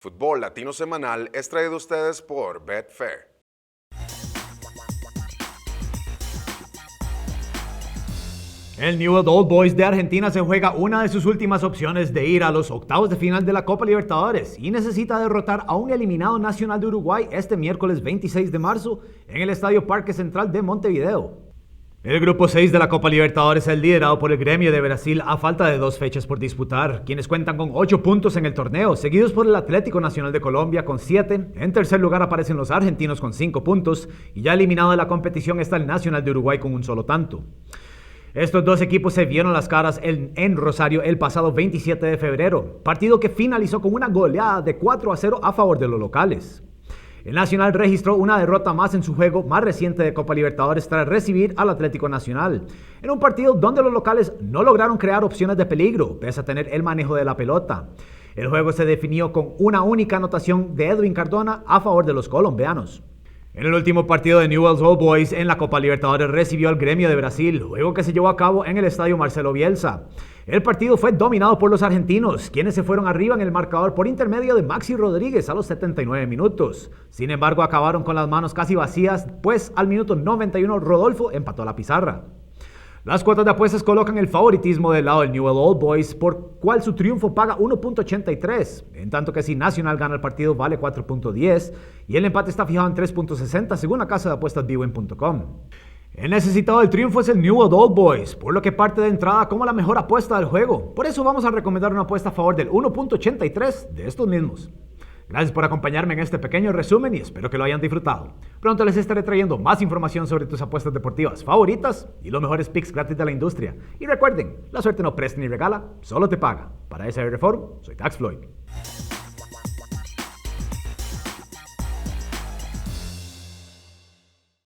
Fútbol Latino Semanal es traído a ustedes por Betfair. El Newell's Old Boys de Argentina se juega una de sus últimas opciones de ir a los octavos de final de la Copa Libertadores y necesita derrotar a un eliminado Nacional de Uruguay este miércoles 26 de marzo en el Estadio Parque Central de Montevideo. El grupo 6 de la Copa Libertadores es liderado por el Gremio de Brasil a falta de 2 fechas por disputar, quienes cuentan con 8 puntos en el torneo, seguidos por el Atlético Nacional de Colombia con 7. En tercer lugar aparecen los argentinos con 5 puntos y ya eliminado de la competición está el Nacional de Uruguay con un solo tanto. Estos dos equipos se vieron las caras en Rosario el pasado 27 de febrero, partido que finalizó con una goleada de 4-0 a favor de los locales. El Nacional registró una derrota más en su juego más reciente de Copa Libertadores tras recibir al Atlético Nacional, en un partido donde los locales no lograron crear opciones de peligro, pese a tener el manejo de la pelota. El juego se definió con una única anotación de Edwin Cardona a favor de los colombianos. En el último partido de Newell's Old Boys en la Copa Libertadores recibió al Gremio de Brasil, juego que se llevó a cabo en el estadio Marcelo Bielsa. El partido fue dominado por los argentinos, quienes se fueron arriba en el marcador por intermedio de Maxi Rodríguez a los 79 minutos. Sin embargo, acabaron con las manos casi vacías, pues al minuto 91 Rodolfo empató la pizarra. Las cuotas de apuestas colocan el favoritismo del lado del Newell's Old Boys, por cual su triunfo paga 1.83, en tanto que si Nacional gana el partido vale 4.10 y el empate está fijado en 3.60 según la casa de apuestas bwin.com. El necesitado del triunfo es el Newell's Old Boys, por lo que parte de entrada como la mejor apuesta del juego. Por eso vamos a recomendar una apuesta a favor del 1.83 de estos mismos. Gracias por acompañarme en este pequeño resumen y espero que lo hayan disfrutado. Pronto les estaré trayendo más información sobre tus apuestas deportivas favoritas y los mejores picks gratis de la industria. Y recuerden, la suerte no presta ni regala, solo te paga. Para SR Forum, soy Tax Floyd.